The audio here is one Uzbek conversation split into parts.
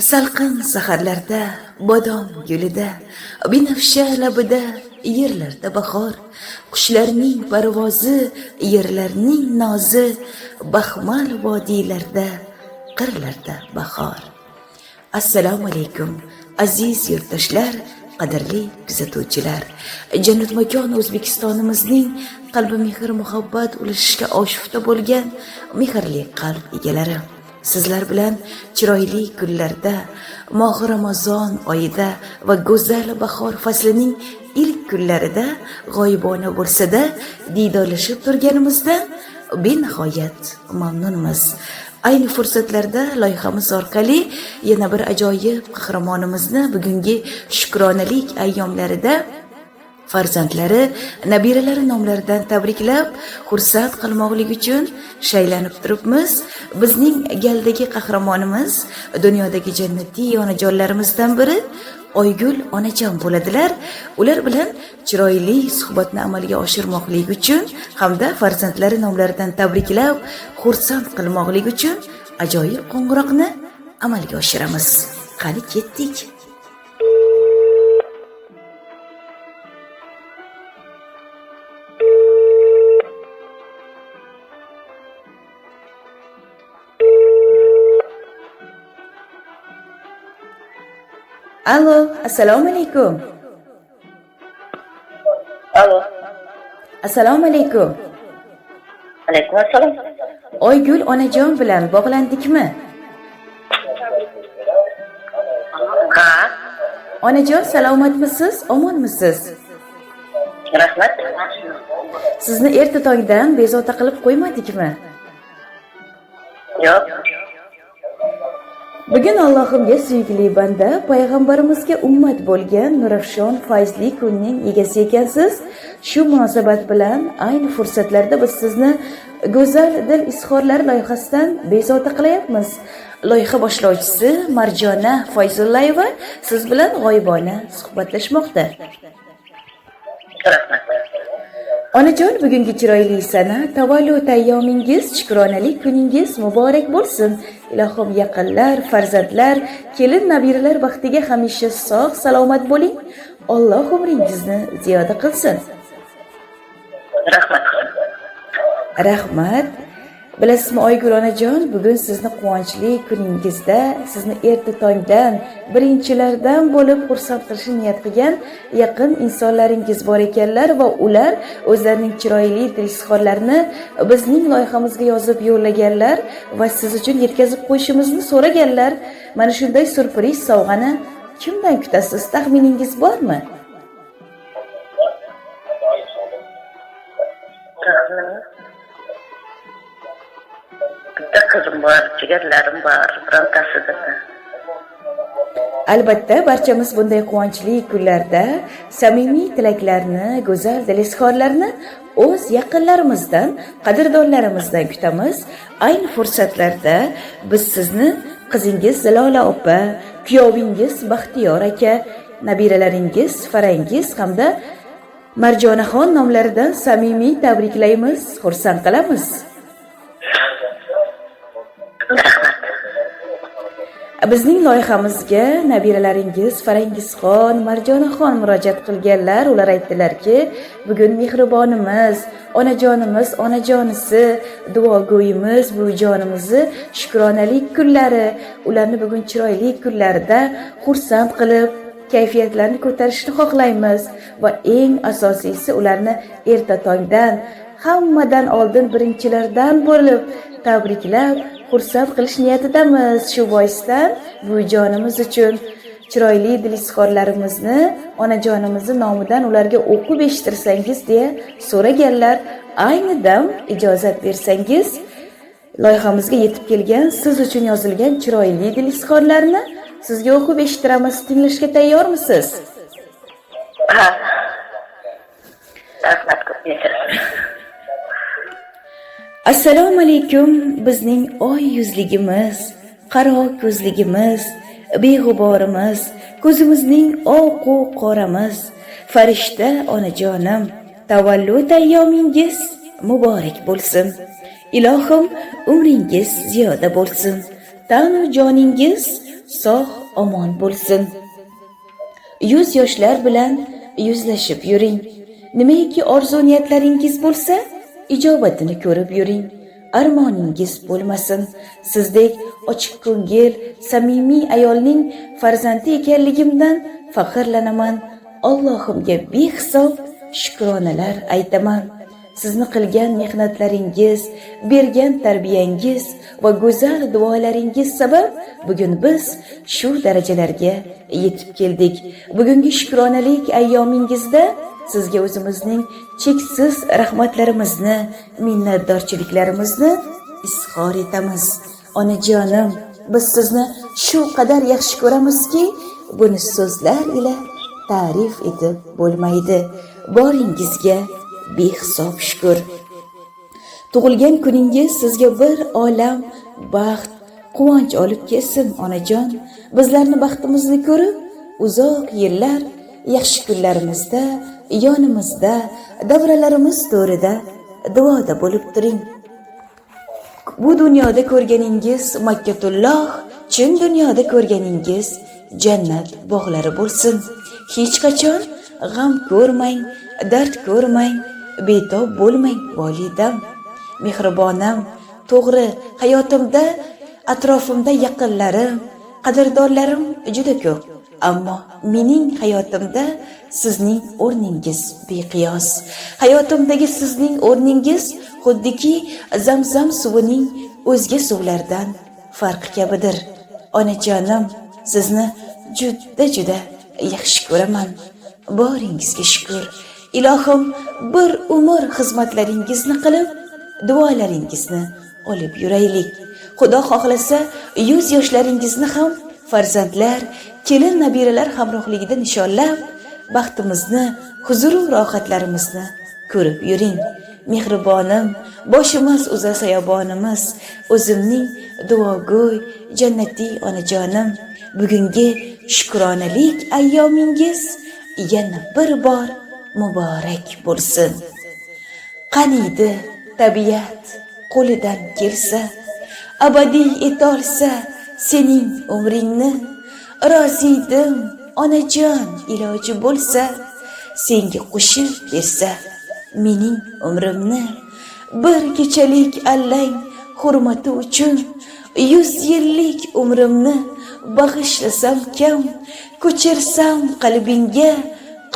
Salqin saharlarda, bodom gulida, binafsha labida, yerlarda bahor, qushlarning parvozi, yerlarning nozi, baxmal vodiylarda, qirlarda bahor. Assalomu alaykum, aziz yurtdoshlar, qadrli kuzatuvchilar. Jannat makon O'zbekistonimizning qalbi mehr muhabbat ulashishga oshufta bo'lgan mehrli qalb egalari. Sizlar bilan chiroyli kunlarda, mohi Ramazon oyida va go'zal bahor faslining ilk kunlarida g'oyibona bo'lsa-da diydorlashib turganimizdan benihoyat mamnunmiz. Ayni fursatlarda loyihamiz orqali yana bir ajoyib qahramonimizni bugungi shukronalik ayyomlarida farzandlari, nabiralari nomlaridan tabriklab, xursand qilmoqlik uchun shaylanib turibmiz. Bizning galdagi qahramonimiz dunyodagi jannatiy onajonlarimizdan biri Oygul onajon bo'ladilar. Ular bilan chiroyli suhbatni amalga oshirmoqlik uchun hamda farzandlari nomlaridan tabriklab, xursand qilmoqlik uchun ajoyib qo'ng'iroqni amalga oshiramiz. Qani ketdik. Alo, assalomu alaykum. Alo. Assalomu alaykum. Alaykum assalom. Oygul onajon bilan bog'landikmi? Ha? Onajon salomatmisiz? Omonmisiz? Rahmat. Sizni erta tongdan bezovta qilib qo'ymadikmi? Yo'q. Bugun Allohimga suyukli banda, payg'ambarimizga ummat bo'lgan nurafshon fayzli kunning egasi ekansiz. Shu munosabat bilan ayni fursatlarda biz sizni go'zal dil izhorlari loyihasidan bezovta qilyapmiz. Loyiha boshlovchisi Marjona Fayzullayeva siz bilan g'oyibona suhbatlashmoqda. Rahmat. Onajon, bugungi chiroyli sana, tavallud ayyomingiz, shukronalik kuningiz muborak bo'lsin. Ilohim yaqinlar, farzandlar, kelin nabiralar baxtiga hamisha sog' salomat bo'ling. Alloh umringizni ziyoda qilsin. Rahmat. Rahmat. Bilasizmi Oygul onajon, bugun sizni quvonchli kuningizda sizni erta tongdan birinchilardan bo'lib xursand qilishni niyat qilgan yaqin insonlaringiz bor ekanlar va ular o'zlarining chiroyli izhorlarini bizning loyihamizga yozib yo'llaganlar va siz uchun yetkazib qo'yishimizni so'raganlar. Mana shunday surpriz sovg'ani kimdan kutasiz? Taxminingiz bormi? Bitta qizim bor, jigarlarim bor, birontasida. Albatta, barchamiz bunday quvonchli kunlarda samimiy tilaklarni, go'zal dil izhorlarini o'z yaqinlarimizdan, qadrdonlarimizdan kutamiz. Ayni fursatlarda biz sizni qizingiz Zilola opa, kuyovingiz Baxtiyor aka, nabiralaringiz Farangiz hamda Marjonaxon nomlaridan samimiy tabriklaymiz, xursand qilamiz. Bizning loyihamizga nabiralaringiz Farangizxon, Marjonaxon murojaat qilganlar. Ular aytdilarki, bugun mehribonimiz, onajonimiz, onajonisi, duogo'yimiz, buvijonimizni shukronalik kunlari, ularni bugun chiroyli kunlarida xursand qilib, kayfiyatlarini ko'tarishni xohlaymiz va eng asosiysi ularni erta tongdan hammadan oldin birinchilardan bo'lib tabriklab, xursand qilish niyatidamiz. Shu boisdan buvijonimiz uchun chiroyli dil izhorlarimizni onajonimizni nomidan ularga o'qib eshittirsangiz deya so'raganlar. Ayni dam ijozat bersangiz, loyihamizga yetib kelgan siz uchun yozilgan chiroyli dil izhorlarini sizga o'qib eshittiramiz. Tinglashga tayyormisiz? Ha. Rahmat. Assalomu alaykum, bizning oy yuzligimiz, qaro ko'zligimiz, beg'uborimiz, ko'zimizning oqu qoramiz, farishta onajonim, tavallud ayyomingiz muborak bo'lsin. Ilohim umringiz ziyoda bo'lsin. Tanu joningiz sog' omon bo'lsin. Yuz yoshlar bilan yuzlashib yuring. Nimaiki orzu niyatlaringiz bo'lsa, ijobatini ko'rib yuring. Armoningiz bo'lmasin. Sizdek ochiq ko'ngil, samimiy ayolning farzandi ekanligimdan faxrlanaman. Allohimga behisob shukronalar aytaman. Sizni qilgan mehnatlaringiz, bergan tarbiyangiz va go'zal duolaringiz sabab bugun biz shu darajalarga yetib keldik. Bugungi shukronalik ayyomingizda sizga o'zimizning cheksiz rahmatlarimizni, minnatdorchiliklarimizni izhor etamiz. Onajonim, biz sizni shu qadar yaxshi ko'ramizki, buni so'zlar ila ta'rif etib bo'lmaydi. Boringizga behisob shukr. Tug'ilgan kuningiz sizga bir olam baxt, quvonch olib kelsin, onajon. Bizlarni baxtimizni ko'rib, uzoq yillar yaxshi kunlarimizda, yonimizda, davralarimiz to'rida duoda bo'lib turing. Bu dunyoda ko'rganingiz Makkatulloh, chin dunyoda ko'rganingiz jannat bog'lari bo'lsin. Hech qachon g'am ko'rmang, dard ko'rmang, betob bo'lmang volidam. Mehribonam, to'g'ri, hayotimda, atrofimda yaqinlarim, qadrdonlarim juda ko'p. Ammo mening hayotimda sizning o'rningiz beqiyos. Hayotimdagi sizning o'rningiz xuddiki Zamzam suvining o'zga suvlardan farqi kabidir. Onajonim, sizni juda yaxshi ko'raman. Boringizga shukr. Ilohim bir umr xizmatlaringizni qilib, duolaringizni olib yuraylik. Xudo xohlasa 100 yoshlaringizni ham farzandlar, kelin nabiralar hamrohligida nishonlab, baxtimizni, huzur va rohatlarimizni ko'rib yuring. Mehribonim, boshimiz uza soyabonimiz, o'zimning duogo'y, jannatiy onajonim, bugungi shukronalik ayyomingiz yana bir bor muborak bo'lsin. Qaniydi tabiat qo'lidan kelsa, abadiy etolsa sening umringni, rozidim onajon, iloji bo'lsa senga qo'shib bersa mening umrimni. Bir kechalik allang hurmati uchun 100 yillik umrimni bag'ishlasam kam, ko'chirsam qalbingga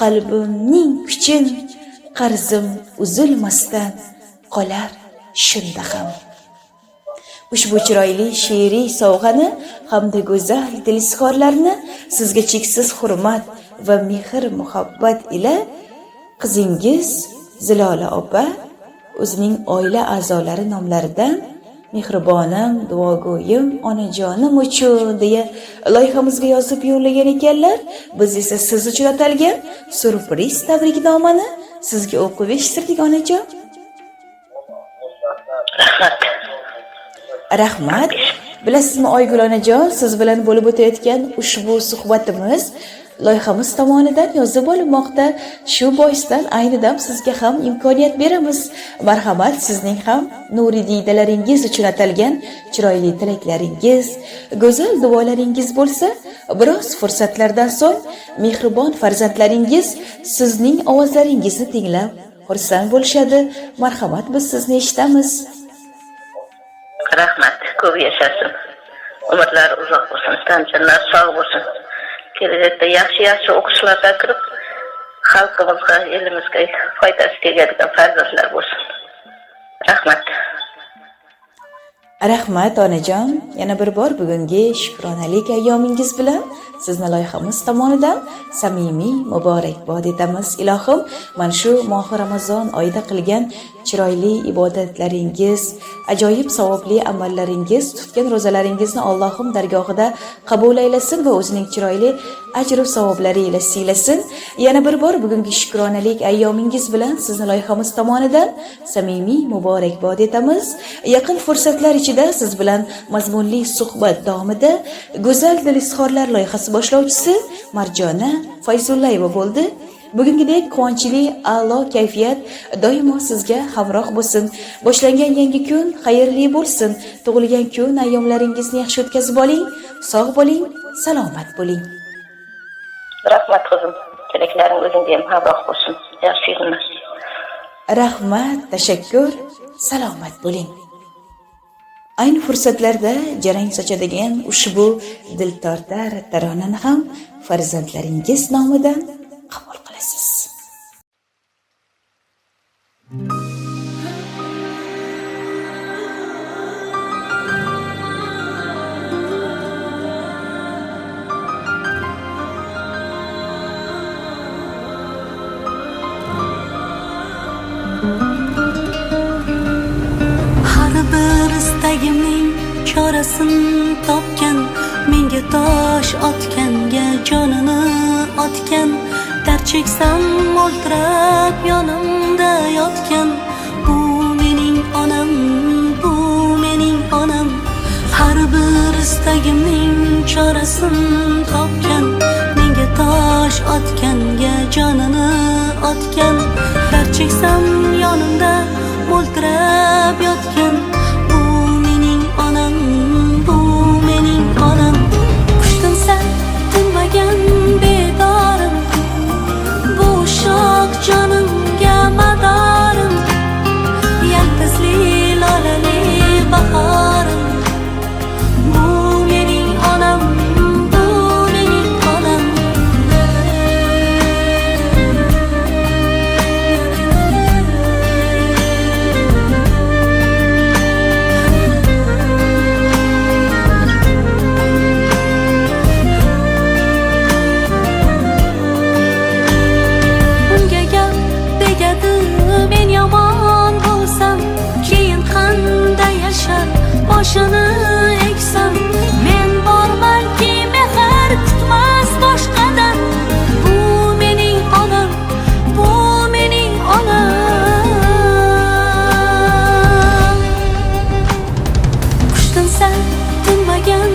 qalbimning kuchin, qarzim uzilmasdan qolar shunda ham. Ushbu chiroyli she'riy sovg'ani hamda go'zal dilizkorlarni sizga cheksiz hurmat va mehr muhabbat ila qizingiz Zilola opa o'zining oila a'zolari nomlaridan mehribonim, duogo'yim, onajonim uchun deya loyihamizga yozib yo'llagan ekanlar. Biz esa siz uchun atalgan surpriz tabriknomani sizga o'qib eshittirdik, onajon. Rahmat. Bilasizmi Oygul onajon, siz bilan bo'lib o'tayotgan ushbu suhbatimiz loyihamiz tomonidan yozib olinmoqda. Shu boisdan ayni dam sizga ham imkoniyat beramiz. Marhamat, sizning ham nuriy diydalaringiz uchun atalgan chiroyli tilaklaringiz, go'zal duolaringiz bo'lsa, biroz fursatlardan so'ng mehribon farzandlaringiz sizning ovozlaringizni tinglab xursand bo'lishadi. Marhamat, biz sizni eshitamiz. Rahmat, ko'p yashasin. Umrlar uzoq bo'lsin, tanchalar sog' bo'lsin. Kelajakda yaxshi o'qishlarga kirib, xalqimizga, elimizga foydasi tegadigan farzandlar bo'lsin. Rahmat. Rahmat onajon, yana bir bor bugungi shukronalik ayyomingiz bilan sizni loyihamiz tomonidan samimiy muborakbod etamiz. Ilohim, mana shu mohi Ramazon oyida qilgan chiroyli ibodatlaringiz, ajoyib savobli amallaringiz, tutgan ro'zalaringizni Allohim dargohida qabul aylasin va o'zining chiroyli ajr va savoblari ila siylasin. Yana bir bor bugungi shukronalik ayyomingiz bilan sizni loyihamiz tomonidan samimiy muborakbod etamiz. Yaqin fursatlar ichida siz bilan mazmunli suhbat davomida go'zal dilizkorlar loyihasi boshlovchisi Marjona Fayzullayeva bo'ldi. Bugungidek quvonchli, a'lo kayfiyat doimo sizga hamroh bo'lsin. Boshlangan yangi kun xayrli bo'lsin. Tug'ilgan kun ayyomlaringizni yaxshi o'tkazib oling. Sog' bo'ling, salomat bo'ling. Rahmat qizim. Tilaklaring o'zingga ham hamroh bo'lsin. Yaxshi yurmas. Rahmat, tashakkur, salomat bo'ling. Ayni fursatlarda jarang sochadigan ushbu diltortar taronani ham farzandlaringiz nomidan qabul qilasiz. Har bir istagimning chorasini topgan, menga tosh otganga jonini otgan, dard cheksam o'ltirib yonimda yotgan, bu mening onam, bu mening onam. Har bir istagimning chorasini topgan, menga tosh otganga jonini otgan, dard cheksam yonimda o'ltirib yotgan, bu mening onam, bu mening onam. Qushtinsa tinmagan bedorim, bu shoh jonimga madorim, yaltizli lolali bahorim, bu mening onam, bu mening onam. Unga gap tegadi, men yomon bo'lsam, keyin qanday yashab boshini eksam, men bormanki mehr kutmas boshqadan, bu mening onam, bu mening onam. Qushtinsa tinmagan